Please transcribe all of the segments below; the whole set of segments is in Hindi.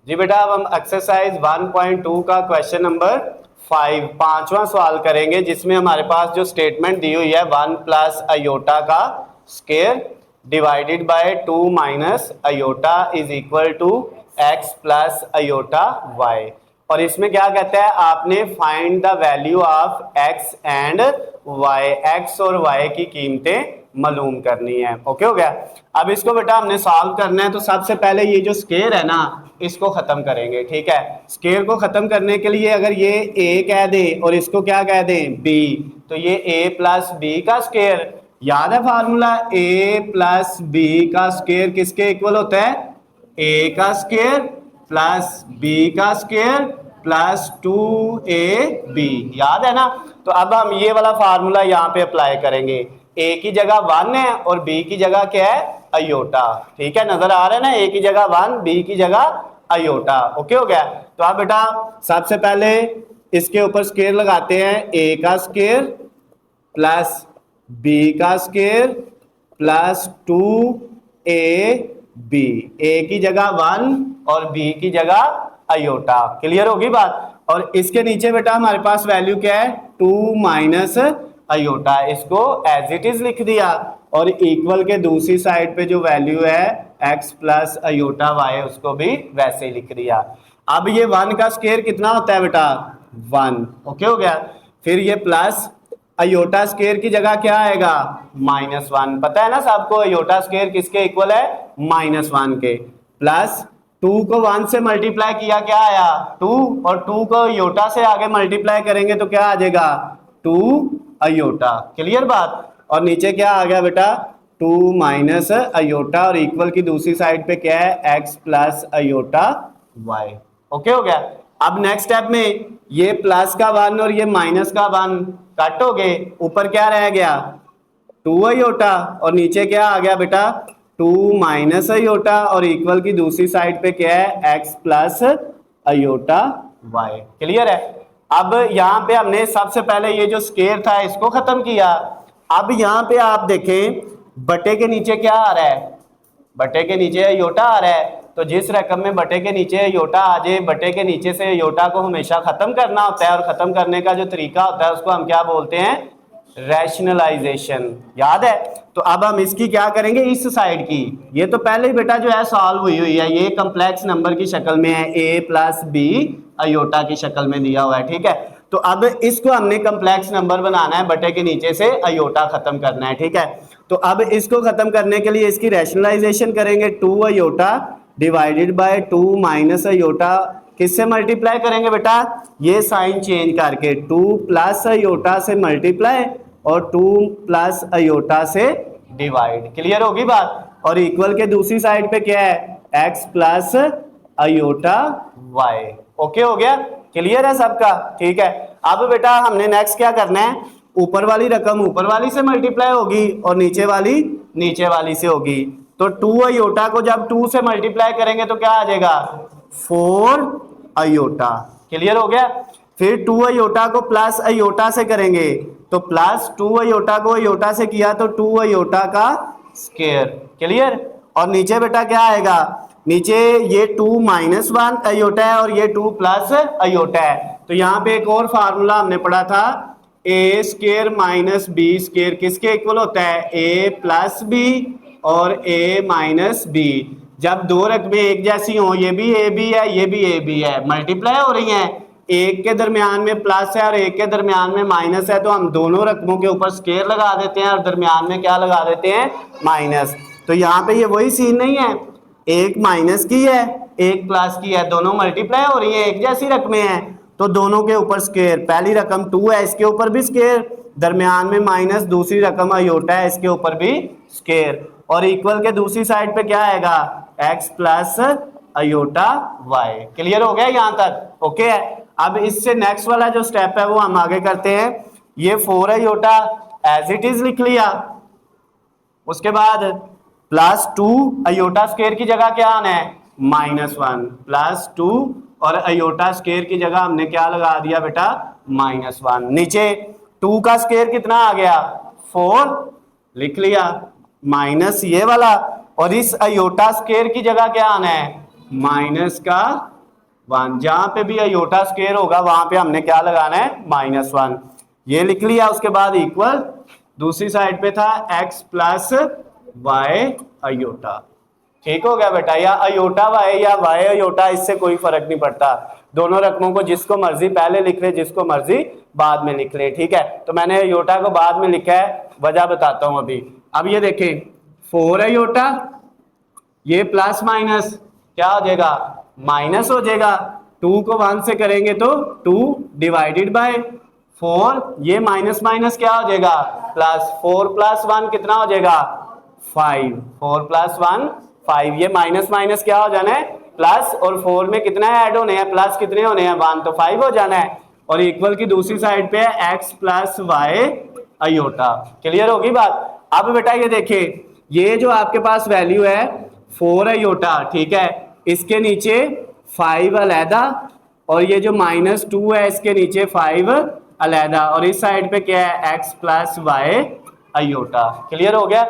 जी बेटा अब हम एक्सरसाइज 1.2 का क्वेश्चन नंबर 5 पांचवा सवाल करेंगे, जिसमें हमारे पास जो स्टेटमेंट दी हुई है 1 प्लस अयोटा का square divided by 2 minus iota is equal to x plus iota y. और इसमें क्या कहता है, आपने find the value of x and y, x और वाई की कीमतें मालूम करनी है। ओके हो गया। अब इसको बेटा हमने सॉल्व करना है, तो सबसे पहले ये जो स्क्वायर है ना इसको खत्म करेंगे। ठीक है, स्क्वायर को खत्म करने के लिए अगर ये a कह दे और इसको क्या कह दें b, तो ये a प्लस बी का स्क्वायर, याद है फार्मूला, a प्लस बी का स्क्वायर किसके इक्वल होता है, a का स्क्वायर प्लस b का स्क्वायर प्लस 2ab, याद है ना। तो अब हम ये वाला फार्मूला यहाँ पे अप्लाई करेंगे, a की जगह 1 है और b की जगह क्या है, अयोटा। ठीक है, नजर आ रहा है ना, a की जगह 1 b की जगह अयोटा। ओके हो गया। तो अब बेटा सबसे पहले इसके ऊपर स्क्वायर लगाते हैं, a का स्क्वायर प्लस b का स्क्वायर प्लस 2ab, a की जगह 1 और b की जगह अयोटा। क्लियर होगी बात। और इसके नीचे बेटा हमारे पास वैल्यू क्या है, 2 माइनस अयोटा, इसको एज इट इज लिख दिया और इक्वल के दूसरी साइड पे जो वैल्यू है x प्लस अयोटा y उसको भी वैसे ही लिख दिया। अब ये 1 का स्क्वायर कितना होता है बेटा, 1। ओके हो गया। फिर ये प्लस अयोटा स्क्वायर की जगह क्या आएगा, -1। पता है ना सबको अयोटा स्क्वायर किसके इक्वल है, -1 के। प्लस 2 को 1 से मल्टीप्लाई किया क्या आया, 2, और 2 को अयोटा से आगे मल्टीप्लाई करेंगे तो क्या आ जाएगा, 2 अयोटा। क्लियर बात। और नीचे क्या आ गया बेटा, 2 माइनस अयोटा और इक्वल की दूसरी साइड पे क्या है, x plus iota y। Okay हो गया। अब नेक्स्ट स्टेप में ये प्लस का 1 और ये माइनस का 1 कट हो गए, ऊपर क्या रह गया, 2 अयोटा और नीचे क्या आ गया बेटा, 2 माइनस अयोटा और इक्वल की दूसरी साइड पे क्या है, x plus iota y। Clear है। अब यहाँ पे हमने सबसे पहले ये जो स्क्वायर था इसको खत्म किया। अब यहाँ पे आप देखें बटे के नीचे क्या आ रहा है, बटे के नीचे अयोटा आ रहा है। तो जिस रकम में बटे के नीचे अयोटा आ जाए, बटे के नीचे से अयोटा को हमेशा खत्म करना होता है, और खत्म करने का जो तरीका होता है उसको हम क्या बोलते हैं, रैशनलाइजेशन। याद है। तो अब हम इसकी क्या करेंगे, इस साइड की, ये तो पहले ही बेटा जो है सॉल्व हुई है, ये कम्प्लेक्स नंबर की शक्ल में है, a प्लस बी अयोटा की शक्ल में दिया हुआ है। ठीक है, तो अब इसको हमने कम्प्लेक्स नंबर बनाना है, बटे के नीचे से अयोटा खत्म करना है। ठीक है, तो अब इसको खत्म करने के लिए इसकी रैशनलाइजेशन करेंगे, 2 iota divided by 2 minus iota, किससे मल्टीप्लाई करेंगे बेटा, ये साइन चेंज करके, 2 प्लस अयोटा से मल्टीप्लाई और 2 प्लस अयोटा से डिवाइड। क्लियर होगी बात। और इक्वल के दूसरी साइड पे क्या है, x plus iota y। Okay हो गया। क्लियर है सबका। ठीक है, अब बेटा हमने नेक्स्ट क्या करना है, ऊपर वाली रकम ऊपर वाली से मल्टीप्लाई होगी और नीचे वाली नीचे वाली से होगी। तो 2 अयोटा को जब 2 से मल्टीप्लाई करेंगे तो क्या आ जाएगा, 4 अयोटा। क्लियर हो गया। फिर 2 अयोटा को प्लस अयोटा से करेंगे तो प्लस 2 अयोटा को अयोटा से किया तो 2 अयोटा का स्क्वायर। क्लियर। और नीचे बेटा क्या आएगा, नीचे ये 2 माइनस 1 अयोटा है और ये 2 प्लस अयोटा है। तो यहाँ पे एक और फार्मूला हमने पढ़ा था, ए स्क्वायर माइनस बी स्क्वायर किसके इक्वल होता है, ए प्लस बी और ए माइनस बी। जब दो रकमें एक जैसी हो, ये भी ए बी है ये भी ए बी है, मल्टीप्लाई हो रही हैं, एक के दरमियान में प्लस है और एक के दरमियान में माइनस है, तो हम दोनों रकमों के ऊपर स्क्वायर लगा देते हैं और दरमियान में क्या लगा देते हैं, माइनस। तो यहाँ पे ये वही सीन नहीं है, एक माइनस की है एक प्लस की है, दोनों मल्टीप्लाई हो रही है, एक जैसी रकमें हैं, तो दोनों के ऊपर स्क्वायर। पहली रकम 2 है इसके ऊपर भी स्क्वायर, दरमियान में माइनस, दूसरी रकम अयोटा है इसके ऊपर भी स्क्वायर, और इक्वल के दूसरी साइड पे क्या आएगा, x plus iota y। Clear हो गया यहाँ तक। ओके है। अब इससे नेक्स्ट वाला जो स्टेप है वो हम आगे करते हैं। ये 4 अयोटा एज इट इज लिख लिया, उसके बाद प्लस 2 अयोटा स्क्वायर की जगह क्या आना है, -1 प्लस 2 और अयोटा स्क्वायर की जगह हमने क्या लगा दिया बेटा, -1। नीचे 2 का स्क्वायर कितना आ गया, 4 लिख लिया, माइनस ये वाला, और इस अयोटा स्क्वायर की जगह क्या आना है, माइनस का 1। जहां पे भी अयोटा स्क्वायर होगा वहां पे हमने क्या लगाना है, -1। ये लिख लिया। उसके बाद इक्वल, दूसरी साइड पे था x प्लस वाई अयोटा। ठीक हो गया बेटा। या अयोटा वाई या वाई अयोटा, इससे कोई फर्क नहीं पड़ता। दोनों रकमों को जिसको मर्जी पहले लिख ले, जिसको मर्जी बाद में लिख ले। ठीक है, तो मैंने अयोटा को बाद में लिखा है, वजह बताता हूं अभी। अब ये देखें 4 अयोटा, ये प्लस माइनस क्या हो जाएगा, माइनस हो जाएगा। 2 को 1 से करेंगे तो 2 डिवाइडेड बाय 4, ये माइनस माइनस क्या हो जाएगा, प्लस। 4 प्लस 1 कितना हो जाएगा, 5। 4 प्लस 1 5, ये माइनस माइनस क्या हो जाना है, प्लस। और 4 में कितना ऐड होने हैं, प्लस कितने होने हैं, 1, तो 5 हो जाना है। और इक्वल की दूसरी साइड पे है x plus y iota. Clear होगी बात। अब बेटा ये देखिए, ये जो आपके पास वैल्यू है 4 अयोटा, ठीक है, इसके नीचे 5 अलहदा, और ये जो -2 है इसके नीचे 5 अलहदा, और इस साइड पे क्या है, x plus y iota. Clear हो गया।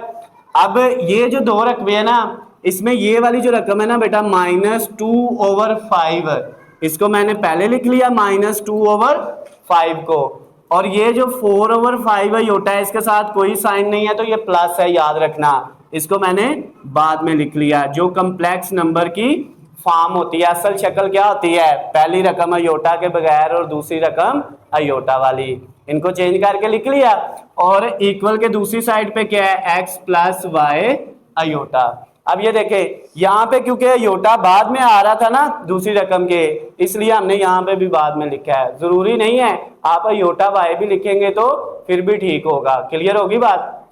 अब ये जो दो रकमे है ना, इसमें ये वाली जो रकम है ना बेटा -2/5, इसको मैंने पहले लिख लिया -2/5 को। और ये जो 4/5 अयोटा है, इसके साथ कोई साइन नहीं है तो ये प्लस है, याद रखना। इसको मैंने बाद में लिख लिया। जो कम्प्लेक्स नंबर की फॉर्म होती है, असल शक्ल क्या होती है, पहली रकम अयोटा के बगैर और दूसरी रकम अयोटा वाली, इनको चेंज करके लिख लिया। और इक्वल के दूसरी साइड पे क्या है, x प्लस वाई अयोटा। अब ये देखे यहाँ पे क्योंकि अयोटा बाद में आ रहा था ना दूसरी रकम के, इसलिए हमने यहाँ पे भी बाद में लिखा है। जरूरी नहीं है आप अयोटा वाई भी लिखेंगे तो फिर भी ठीक होगा। क्लियर होगी बात।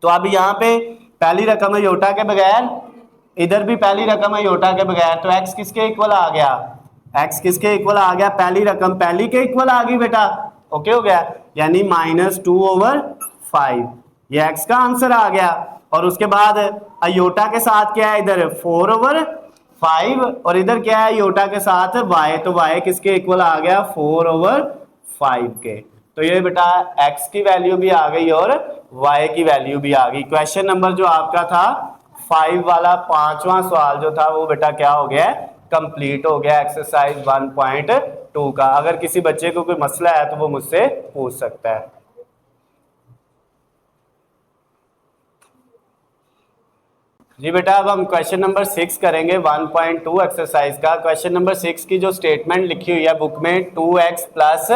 तो अब यहाँ पे पहली रकम अयोटा के बगैर, इधर भी पहली रकम अयोटा के बगैर, तो x किसके इक्वल आ गया, x किसके इक्वल आ गया, पहली रकम पहली के इक्वल आ गई बेटा। ओके हो गया, यानी -2/5, ये x का आंसर आ गया। और उसके बाद अयोटा के साथ क्या है, इधर 4/5, और इधर क्या है अयोटा के साथ y, तो y किसके इक्वल आ गया, 4/5 के। तो ये बेटा x की वैल्यू भी आ गई और y की वैल्यू भी आ गई। क्वेश्चन नंबर जो आपका था 5 वाला, 5वां सवाल जो था वो बेटा क्या हो गया, कंप्लीट हो गया एक्सरसाइज 1.2 का। अगर किसी बच्चे को कोई मसला है तो वो मुझसे पूछ सकता है। जी बेटा, अब हम क्वेश्चन नंबर 6 करेंगे 1.2 एक्सरसाइज का। क्वेश्चन नंबर 6 की जो स्टेटमेंट लिखी हुई है बुक में, 2x plus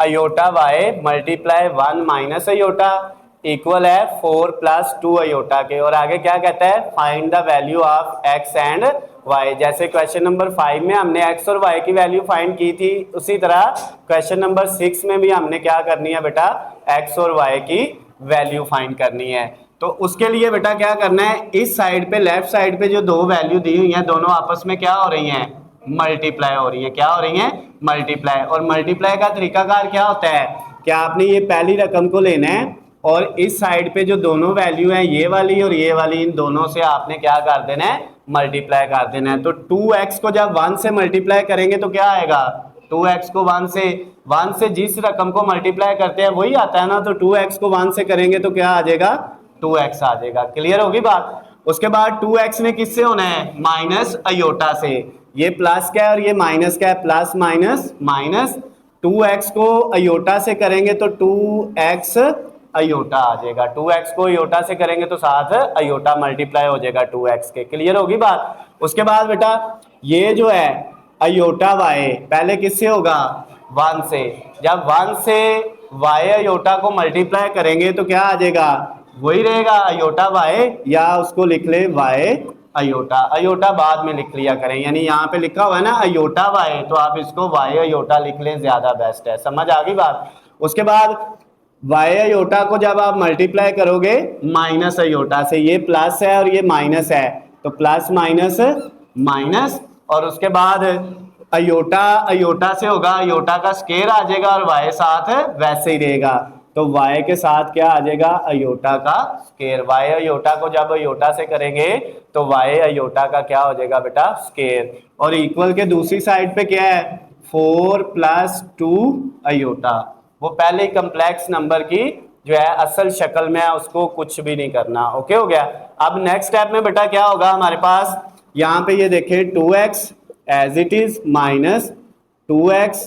iota y multiply 1 minus iota equal है 4 प्लस 2 अयोटा के। और आगे क्या कहता है, find the value of x and y। जैसे क्वेश्चन नंबर 5 में हमने x और y की वैल्यू फाइंड की थी, उसी तरह क्वेश्चन नंबर 6 में भी हमने क्या करनी है बेटा, x और y की वैल्यू फाइंड करनी है। तो उसके लिए बेटा क्या करना है, इस साइड पे लेफ्ट साइड पे जो दो वैल्यू दी हुई हैं, दोनों आपस में क्या हो रही हैं, मल्टीप्लाई हो रही है। क्या हो रही है, मल्टीप्लाई। और मल्टीप्लाई का तरीकाकार क्या होता है, क्या आपने ये पहली रकम को लेना है और इस साइड पे जो दोनों वैल्यू हैं, ये वाली और ये वाली, इन दोनों से आपने क्या कर देना है, मल्टीप्लाई कर देना है। तो 2x को जब 1 से मल्टीप्लाई करेंगे तो क्या आएगा, 2x को 1 से जिस रकम को मल्टीप्लाई करते हैं वही आता है ना। तो 2x को 1 से करेंगे तो क्या आ जाएगा, 2x आ जाएगा। क्लियर होगी बात। उसके बाद 2x ने किससे होना है, माइनस अयोटा से। ये प्लस क्या है और ये माइनस क्या है, प्लस माइनस माइनस। 2x को अयोटा से करेंगे तो 2x अयोटा आ जाएगा। 2x को अयोटा से करेंगे तो साथ अयोटा मल्टीप्लाई हो जाएगा 2x के। क्लियर होगी बात। उसके बाद बेटा ये जो है अयोटा y पहले किससे होगा, 1 से। जब 1 से y अयोटा को मल्टीप्लाई करेंगे तो क्या आ जाएगा, वही रहेगा अयोटा y, या उसको लिख ले y अयोटा। अयोटा बाद में लिख लिया करें, यानी यहाँ पे लिखा हुआ है ना अयोटा y, तो आप इसको y अयोटा लिख लें, ज्यादा बेस्ट है। समझ आ गई बात। उसके बाद y अयोटा को जब आप मल्टीप्लाई करोगे माइनस अयोटा से, ये प्लस है और ये माइनस है, तो प्लस माइनस माइनस। और उसके बाद अयोटा अयोटा से होगा, अयोटा का स्केयर आ जाएगा और y साथ वैसे ही रहेगा, तो y के साथ क्या आ जाएगा, अयोटा का स्केयर। y अयोटा को जब अयोटा से करेंगे तो y अयोटा का क्या हो जाएगा बेटा, स्केयर। और इक्वल के दूसरी साइड पे क्या है, 4 प्लस 2 अयोटा। वो पहले कम्प्लेक्स नंबर की जो है असल शक्ल में है, उसको कुछ भी नहीं करना। ओके हो गया। अब नेक्स्ट स्टेप में बेटा क्या होगा हमारे पास, यहाँ पे ये देखें 2x as it is minus 2x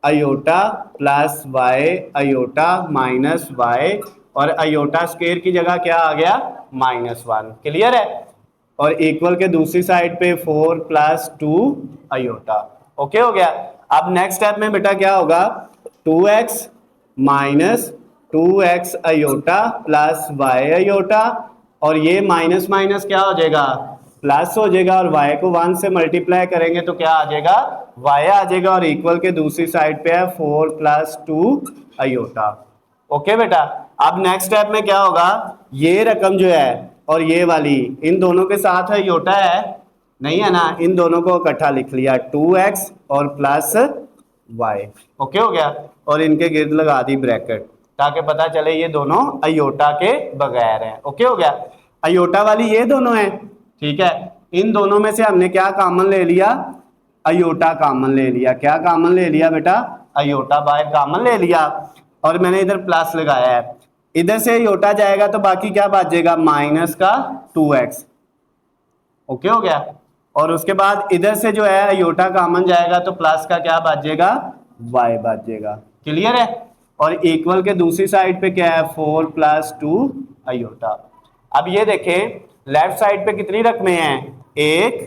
iota plus y iota minus y, और अयोटा स्क्वायर की जगह क्या आ गया -1। क्लियर है? और इक्वल के दूसरी साइड पे 4 + 2 अयोटा। ओके हो गया। अब नेक्स्ट स्टेप में बेटा क्या होगा, 2x minus 2x iota plus y iota, और ये माइनस माइनस क्या हो जाएगा प्लस हो जाएगा, और y को 1 से मल्टीप्लाई करेंगे तो क्या आ जाएगा y आ जाएगा, और इक्वल के दूसरी साइड पे है 4 + 2 अयोटा। ओके बेटा। अब नेक्स्ट स्टेप में क्या होगा, ये रकम जो है और ये वाली इन दोनों के साथ अयोटा है नहीं है ना, इन दोनों को इकट्ठा लिख लिया 2x और प्लस y। ओके हो गया। और इनके गिर्द लगा दी ब्रैकेट ताकि पता चले ये दोनों अयोटा के बगैर हैं। ओके हो गया। अयोटा वाली ये दोनों हैं, ठीक है। इन दोनों में से हमने क्या कॉमन ले लिया, अयोटा कॉमन ले लिया। क्या कॉमन ले लिया बेटा, अयोटा बाहर कॉमन ले लिया, और मैंने इधर प्लस लगाया है। इधर से अयोटा जाएगा तो बाकी क्या बचेगा माइनस का 2x। ओके हो गया। और उसके बाद इधर से जो है अयोटा कॉमन जाएगा तो प्लस का क्या बचेगा y बचेगा। क्लियर है? और इक्वल के दूसरी साइड पे क्या है 4 + 2 अयोटा। अब ये देखें लेफ्ट साइड पे कितनी रकमें हैं, 1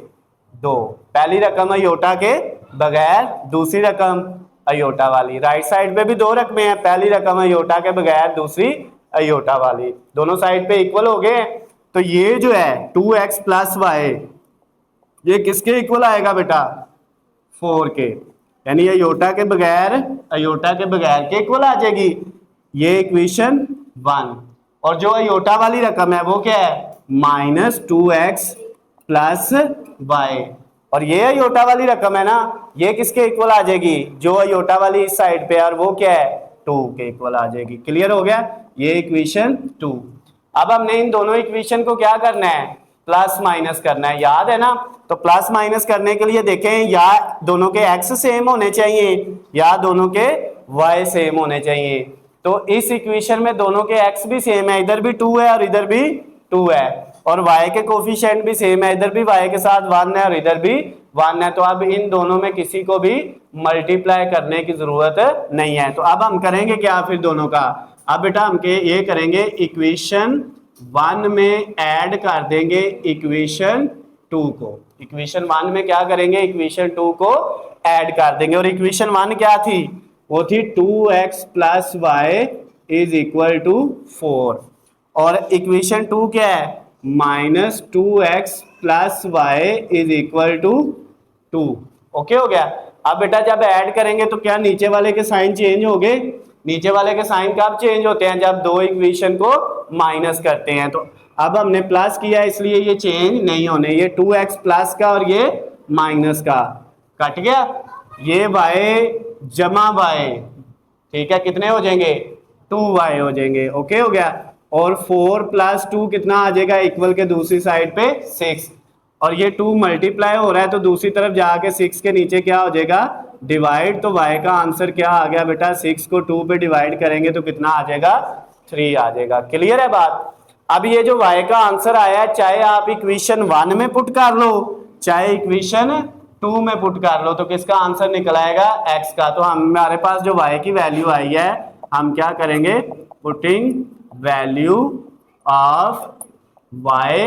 2। पहली रकम अयोटा के बगैर, दूसरी रकम अयोटा वाली। राइट साइड पे भी 2 रकमें हैं, पहली रकम अयोटा के बगैर, दूसरी अयोटा वाली। दोनों साइड पे इक्वल हो गए। तो ये जो है 2x + y ये किसके इक्वल आएगा बेटा 4 के, यानी अयोटा के बगैर के इक्वल आ जाएगी। ये इक्वेशन 1। और जो अयोटा वाली रकम है वो क्या है -2x + y, और ये अयोटा वाली रकम है ना, ये किसके इक्वल आ जाएगी, जो अयोटा वाली इस साइड पे है, और वो क्या है 2 के इक्वल आ जाएगी। क्लियर हो गया, ये इक्वेशन 2। अब हमने इन दोनों इक्वेशन को क्या करना है, प्लस माइनस करना है, याद है ना। तो प्लस माइनस करने के लिए देखें, या दोनों के x सेम होने चाहिए या दोनों के y सेम होने चाहिए। तो इस इक्वेशन में दोनों के x भी सेम है, इधर भी 2 है और इधर भी 2 है, और y के कोफिशिएंट भी सेम है, इधर भी y के साथ 1 है और इधर भी 1 है। तो अब इन दोनों में किसी को भी मल्टीप्लाई करने की जरूरत नहीं है। तो अब हम करेंगे क्या फिर दोनों का, अब बेटा हम ये करेंगे इक्वेशन 1 में ऐड कर देंगे इक्वेशन 2 को। इक्वेशन 1 में क्या करेंगे, इक्वेशन 2 को ऐड कर देंगे। और इक्वेशन 1 क्या थी, वो थी 2x + y = 4, और इक्वेशन 2 क्या है -2x + y = 2। ओके हो गया। अब बेटा जब ऐड करेंगे तो क्या नीचे वाले के साइन चेंज हो गए, नीचे वाले के साइन कब चेंज होते हैं, जब दो इक्वेशन को माइनस करते हैं। तो अब हमने प्लस किया इसलिए ये चेंज नहीं होने, ये 2x प्लस का और ये माइनस का कट गया, ये y जमा y, ठीक है, कितने हो जाएंगे 2y हो जाएंगे। ओके हो गया। और 4 + 2 कितना आ जाएगा, इक्वल के दूसरी साइड पे 6, और ये 2 मल्टीप्लाई हो रहा है तो दूसरी तरफ जाके 6 के नीचे क्या हो जाएगा डिवाइड। तो y का आंसर क्या आ गया बेटा, 6 को 2 पे डिवाइड करेंगे तो कितना आ जाएगा 3 आ जाएगा। क्लियर है बात। अब ये जो y का आंसर आया है, चाहे आप इक्वेशन 1 में पुट कर लो चाहे इक्वेशन 2 में पुट कर लो, तो किसका आंसर निकल आएगा x का। तो हमारे पास जो y की वैल्यू आई है, हम क्या करेंगे putting value of y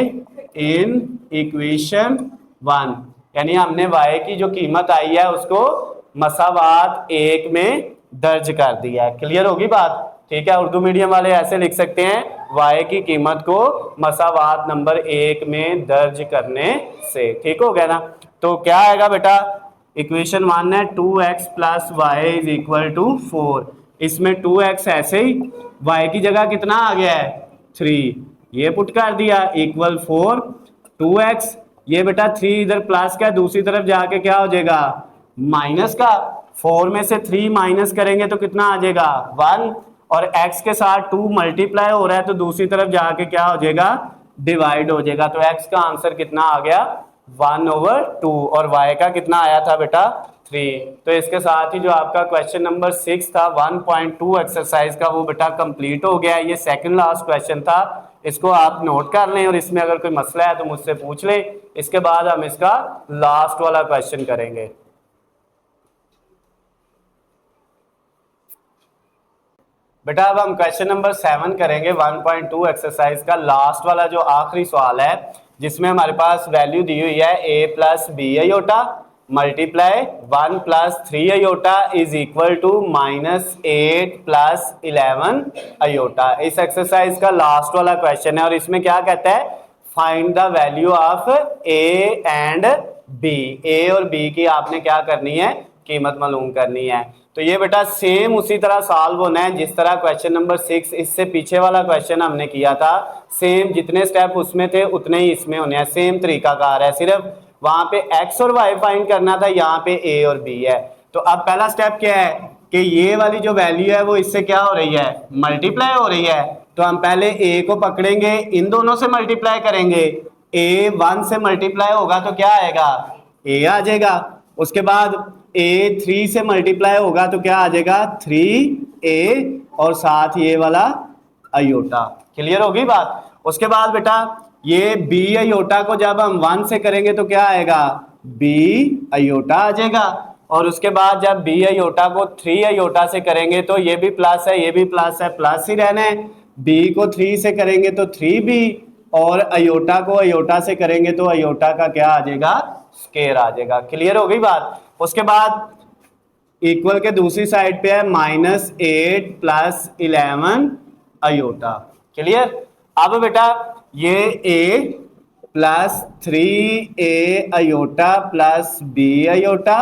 in equation 1, यानी हमने y की जो कीमत आई है उसको मसावात 1 में दर्ज कर दिया है। क्लियर होगी बात, ठीक है। उर्दू मीडियम वाले ऐसे लिख सकते हैं, y की कीमत को मसावात नंबर 1 में दर्ज करने से, ठीक हो गया ना। तो क्या आएगा बेटा, इक्वेशन 1 है 2x + y = 4, इसमें 2x ऐसे ही, y की जगह कितना आ गया है 3, ये पुट कर दिया इक्वल 4 2x, ये बेटा 3 इधर प्लस का, दूसरी तरफ जाके क्या हो जाएगा माइनस का, 4 में से 3 माइनस करेंगे तो कितना आ जाएगा 1, और x के साथ 2 मल्टीप्लाई हो रहा है तो दूसरी तरफ जाके क्या हो जाएगा डिवाइड हो जाएगा। तो x का आंसर कितना आ गया 1/2, और y का कितना आया था बेटा 3। तो इसके साथ ही जो आपका क्वेश्चन नंबर 6 था 1.2 एक्सरसाइज का, वो बेटा कंप्लीट हो गया। ये सेकंड लास्ट क्वेश्चन था। इसको आप नोट कर लें और इसमें अगर कोई मसला है तो मुझसे पूछ लें। इसके बाद हम इसका लास्ट वाला क्वेश्चन करेंगे। बेटा अब हम क्वेश्चन नंबर 7 करेंगे 1.2 एक्सरसाइज का लास्ट वाला जो आखिरी सवाल है, जिसमें हमारे पास वैल्यू दी हुई है a plus b iota multiply 1 plus 3 iota is equal to -8 plus 11 iota. इस एक्सरसाइज का लास्ट वाला क्वेश्चन है और इसमें क्या कहता है, find the value of a and b। a और b की आपने क्या करनी है, कीमत मालूम करनी है। तो ये बेटा सेम उसी तरह सॉल्व होना है जिस तरह क्वेश्चन नंबर 6 इससे पीछे वाला क्वेश्चन हमने किया था। सेम जितने स्टेप उसमें थे उतने ही इसमें होने हैं, सेम तरीकाकार है, सिर्फ वहां पे x और y फाइंड करना था, यहाँ पे a और b है। तो अब पहला स्टेप क्या है कि ये वाली जो वैल्यू है वो इससे क्या हो रही है, मल्टीप्लाई हो रही है। तो हम पहले a को पकड़ेंगे, इन दोनों से मल्टीप्लाई करेंगे, a 1 से मल्टीप्लाई होगा तो क्या आएगा, a आ जाएगा। उसके बाद a 3 से मल्टीप्लाई होगा तो क्या आ जाएगा, 3a और साथ ये वाला आयोटा। क्लियर होगी बात। उसके बाद बेटा ये b आयोटा को जब हम 1 से करेंगे तो क्या आएगा, b आयोटा आ जाएगा। और उसके बाद जब b आयोटा को 3 आयोटा से करेंगे तो ये भी प्लस है, ये भी प्लस है, प्लस ही रहना है। b को 3 से करेंगे तो 3b और आयोटा को आयोटा से करेंगे तो आयोटा का क्या आ जाएगा, स्केयर आ जाएगा। क्लियर हो गई बात। उसके बाद इक्वल के दूसरी साइड पे है -8 प्लस 11 आयोटा। क्लियर। अब बेटा ये a plus 3a iota plus b iota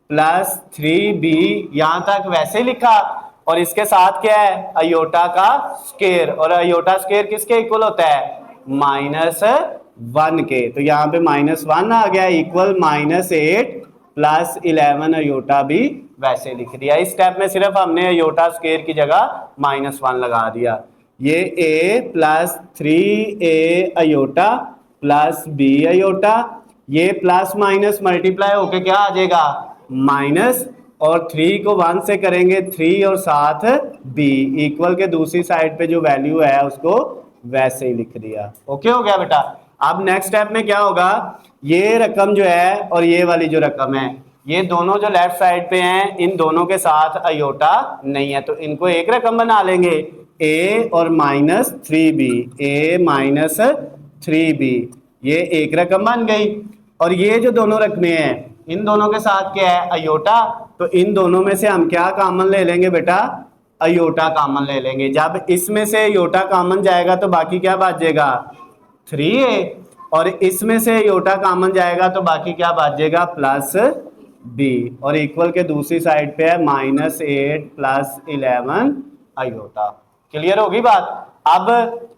plus 3b यहां तक वैसे लिखा और इसके साथ क्या है, आयोटा का स्केयर। और आयोटा स्केयर किसके इक्वल होता है, -1 के। तो यहाँ पे -1 आ गया, इक्वल -8 प्लस 11 आयोटा भी वैसे लिख दिया। इस स्टेप में सिर्फ हमने आयोटा स्केयर की जगह -1 लगा दिया। ये a plus 3a iota plus b iota, ये प्लस माइनस मल्टीप्लाई होके क्या आ जाएगा, माइनस, और 3 को 1 से करेंगे 3 और साथ b, इक्वल के दूसरी साइड पे जो वैल्यू है उसको वैसे ही लिख दिया। ओके हो गया बेटा। अब नेक्स्ट स्टेप में क्या होगा, ये रकम जो है और ये वाली जो रकम है, ये दोनों जो लेफ्ट साइड पे हैं इन दोनों के साथ आयोटा नहीं है, तो इनको एक रकम बना लेंगे, a और -3b, a -3b, ये एक रकम बन गई। और ये जो दोनों रकमें हैं इन दोनों के साथ क्या है, आयोटा, तो इन दोनों में से हम क्या कॉमन ले लेंगे बेटा, आयोटा कॉमन ले लेंगे। जब इसमें से आयोटा कॉमन जाएगा तो बाकी क्या बच जाएगा, 3a, और इसमें से आयोटा कॉमन जाएगा तो बाकी क्या बच जाएगा, प्लस b, और इक्वल के दूसरी साइड पे है -8 प्लस 11 आयोटा। क्लियर होगी बात। अब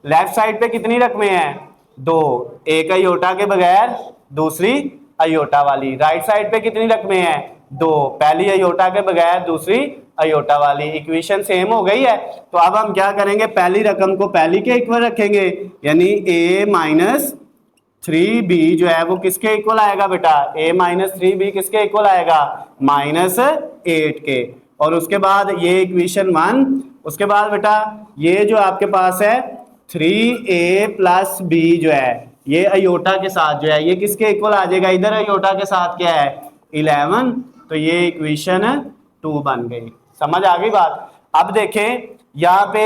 लेफ्ट साइड पे कितनी रकमें हैं, 2, एक आयोटा के बगैर दूसरी आयोटा वाली। राइट साइड पे कितनी रकमें हैं, 2, पहली आयोटा के बगैर दूसरी आयोटा वाली। इक्वेशन सेम हो गई है। तो अब हम क्या करेंगे, पहली रकम को पहली के इक्वल रखेंगे, यानी a -3b जो है वो किसके इक्वल आएगा बेटा, a -3b किसके इक्वल आएगा, -8 के। और उसके बाद ये इक्वेशन 1, उसके बाद बेटा ये जो आपके पास है 3a प्लस b जो है ये आयोटा के साथ जो है ये किसके इक्वल आ जाएगा, इधर आयोटा के साथ क्या है 11, तो ये इक्वेशन 2 बन गई। समझ आ गई बात। अब देखें यहाँ पे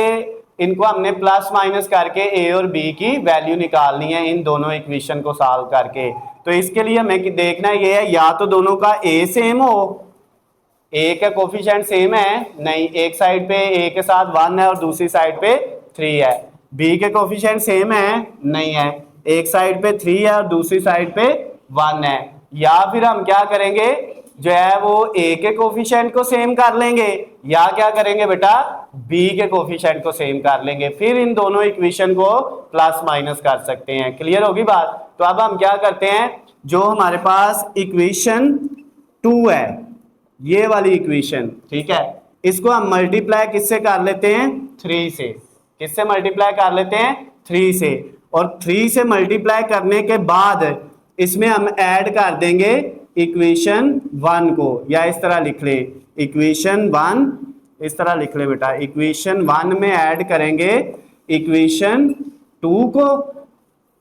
इनको हमने प्लस माइनस करके a और b की वैल्यू निकालनी है इन दोनों इक्वेशन को सॉल्व करके। तो इसके लिए हमें देखना ये है, या तो दोनों का a सेम हो, a का कोफिशिएंट सेम है, नहीं, एक साइड पे a के साथ 1 है और दूसरी साइड पे 3 है। b के कोफिशिएंट सेम है, नहीं है, एक साइड पे 3 है और दूसरी साइड पे 1 है। या फिर हम क्या करेंगे, जो है वो a के कोफिशिएंट को सेम कर लेंगे, या क्या करेंगे बेटा b के कोफिशिएंट को सेम कर लेंगे, फिर इन दोनों इक्वेशन को प्लस माइनस कर सकते हैं। क्लियर होगी बात। तो अब हम क्या करते हैं, जो हमारे पास इक्वेशन 2 है, ये वाली इक्वेशन, ठीक है, इसको हम मल्टीप्लाई किससे कर लेते हैं, 3 से। किससे मल्टीप्लाई कर लेते हैं, 3 से। और 3 से मल्टीप्लाई करने के बाद इसमें हम ऐड कर देंगे इक्वेशन 1 को, या इस तरह लिख ले, इक्वेशन 1 इस तरह लिख ले बेटा, इक्वेशन 1 में ऐड करेंगे इक्वेशन 2 को,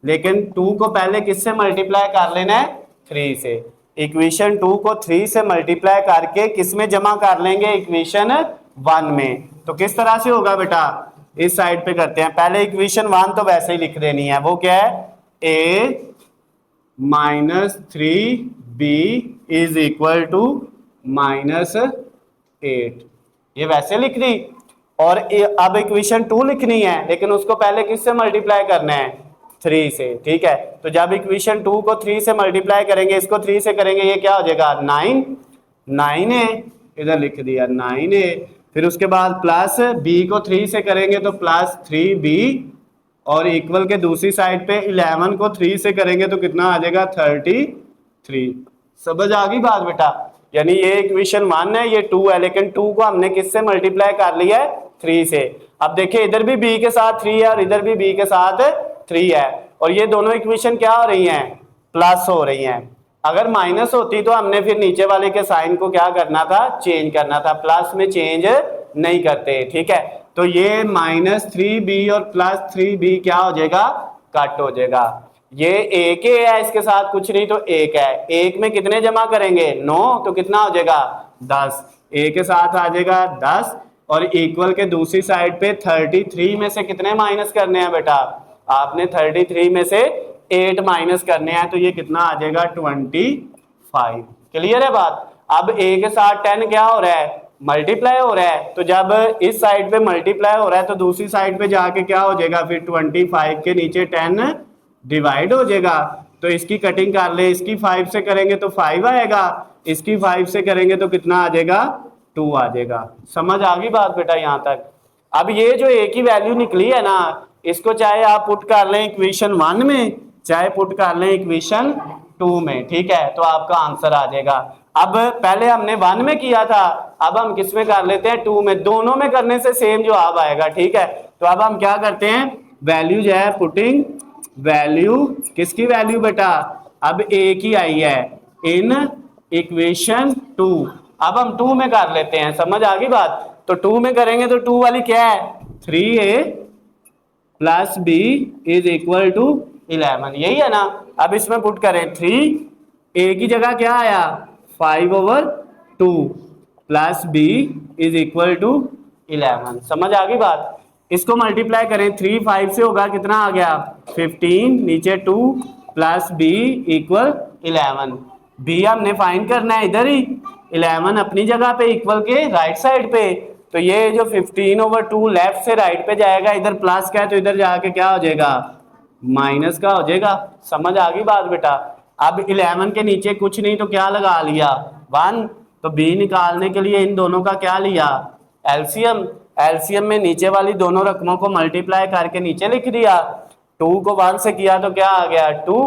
लेकिन 2 को पहले किससे मल्टीप्लाई कर लेना है, 3 से। इक्वेशन 2 को 3 से मल्टीप्लाई करके किस में जमा कर लेंगे, इक्वेशन 1 में। तो किस तरह से होगा बेटा, इस साइड पे करते हैं। पहले इक्वेशन 1 तो वैसे ही लिख देनी है, वो क्या है, a minus 3b is equal to -8, ये वैसे लिख दी। और अब इक्वेशन 2 लिखनी है, लेकिन उसको पहले किससे मल्टीप्लाई करना है, 3 से। ठीक है, तो जब इक्वेशन 2 को 3 से मल्टीप्लाई करेंगे, इसको 3 से करेंगे, ये क्या हो जाएगा, 9a, इधर लिख दिया 9a। फिर उसके बाद प्लस b को 3 से करेंगे तो प्लस 3b, और इक्वल के दूसरी साइड पे 11 को 3 से करेंगे तो कितना आ जाएगा, 33। समझ आ गई बात बेटा। यानी ये इक्वेशन 1 है, ये 2 है, लेकिन 2 को हमने किससे मल्टीप्लाई कर लिया है, 3 से। अब देखिए इधर भी b के साथ 3 है और इधर भी b के साथ 3 है, और ये दोनों इक्वेशन क्या हो रही हैं, प्लस हो रही हैं। अगर माइनस होती तो हमने फिर नीचे वाले के साइन को क्या करना था, चेंज करना था, प्लस में चेंज नहीं करते। ठीक है, तो ये -3b और +3b क्या हो जाएगा, कट हो जाएगा। ये एक ही है, इसके साथ कुछ नहीं तो एक है, एक में कितने जमा करेंगे, 9, तो कितना हो जाएगा, 10, एक के साथ आ जाएगा 10, और इक्वल के दूसरी साइड पे 33 में से कितने माइनस करने हैं बेटा, आपने 33 में से 8 माइनस करने हैं, तो ये कितना आ जाएगा, 25। क्लियर है बात। अब a के साथ 10 क्या हो रहा है, मल्टीप्लाई हो रहा है, तो जब इस साइड पे मल्टीप्लाई हो रहा है तो दूसरी साइड पे जाके क्या हो जाएगा, फिर 25 के नीचे 10 डिवाइड हो जाएगा। तो इसकी कटिंग कर ले, इसकी 5 से करेंगे तो 5 आएगा, इसकी 5 से करेंगे तो कितना आ जाएगा, 2 आ जाएगा। समझ आ गई बात बेटा यहाँ तक। अब ये जो a की वैल्यू निकली है ना, इसको चाहे आप पुट कर लें इक्वेशन 1 में, चाहे पुट कर लें इक्वेशन 2 में। ठीक है, तो आपका आंसर आ जाएगा। अब पहले हमने 1 में किया था, अब हम किस में कर लेते हैं, 2 में। दोनों में करने से सेम जवाब आएगा। ठीक है, तो अब हम क्या करते हैं, वैल्यू जो है पुटिंग वैल्यू, किसकी वैल्यू बेटा, अब a की आई है इन इक्वेशन 2। अब हम 2 में कर लेते हैं, समझ आ गई बात। तो 2 में करेंगे तो 2 वाली क्या है, 3a plus b is equal to 11, यही है ना। अब इसमें पुट करें 3a की जगह क्या आया, 5/2 plus b is equal to 11। समझ आ गई बात। इसको मल्टीप्लाई करें, 3 5 से होगा, कितना आ गया, 15, नीचे 2 प्लस b इक्वल 11। b हमने फाइंड करना है इधर ही, 11 अपनी जगह पे, इक्वल के राइट साइड पे। तो ये जो 15/2 लेफ्ट से राइट पे जाएगा, इधर प्लस का है तो इधर जाके क्या हो जाएगा, माइनस का हो जाएगा। समझ आ गई बात बेटा। अब 11 के नीचे कुछ नहीं तो क्या लगा लिया, 1, तो b निकालने के लिए इन दोनों का क्या लिया, एलसीएम। एलसीएम में नीचे वाली दोनों रकमों को मल्टीप्लाई करके नीचे लिख दिया। 2 को 1 से किया तो क्या आ गया, 2,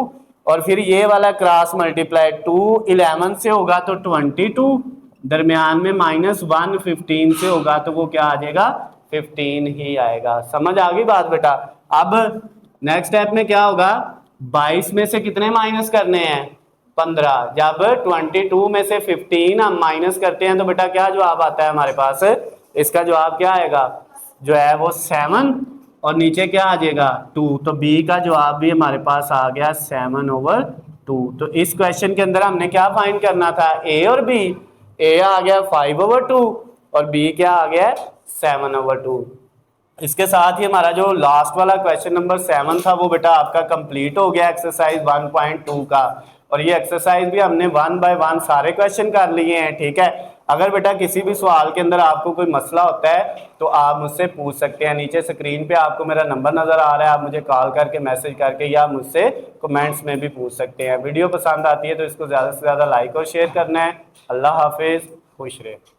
और फिर ये वाला क्रॉस मल्टीप्लाई, 2 11 से होगा तो 22, दरमियान में -1 15 से होगा तो वो क्या आ जाएगा, 15 ही आएगा। समझ आ गई बात बेटा। अब नेक्स्ट स्टेप में क्या होगा, 22 में से कितने माइनस करने हैं, 15। जब 22 में से 15 हम माइनस करते हैं तो बेटा क्या जवाब आता है हमारे पास, इसका जवाब क्या आएगा, जो है वो 7, और नीचे क्या आ जाएगा, 2। तो b का जवाब भी हमारे पास आ गया 7/2। तो इस क्वेश्चन के अंदर हमने क्या फाइंड करना था, a और b। a आ गया 5/2 और b क्या आ गया 7/2। इसके साथ ही हमारा जो लास्ट वाला क्वेश्चन नंबर 7 था वो बेटा आपका कंप्लीट हो गया, एक्सरसाइज 1.2 का। और ये एक्सरसाइज भी हमने 1 बाय 1 सारे क्वेश्चन कर लिए हैं। ठीक है, अगर बेटा किसी भी सवाल के अंदर आपको कोई मसला होता है तो आप मुझसे पूछ सकते हैं। नीचे स्क्रीन पे आपको मेरा नंबर नज़र आ रहा है, आप मुझे कॉल करके, मैसेज करके, या मुझसे कमेंट्स में भी पूछ सकते हैं। वीडियो पसंद आती है तो इसको ज़्यादा से ज़्यादा लाइक और शेयर करना है। अल्लाह हाफिज़, खुश रहे।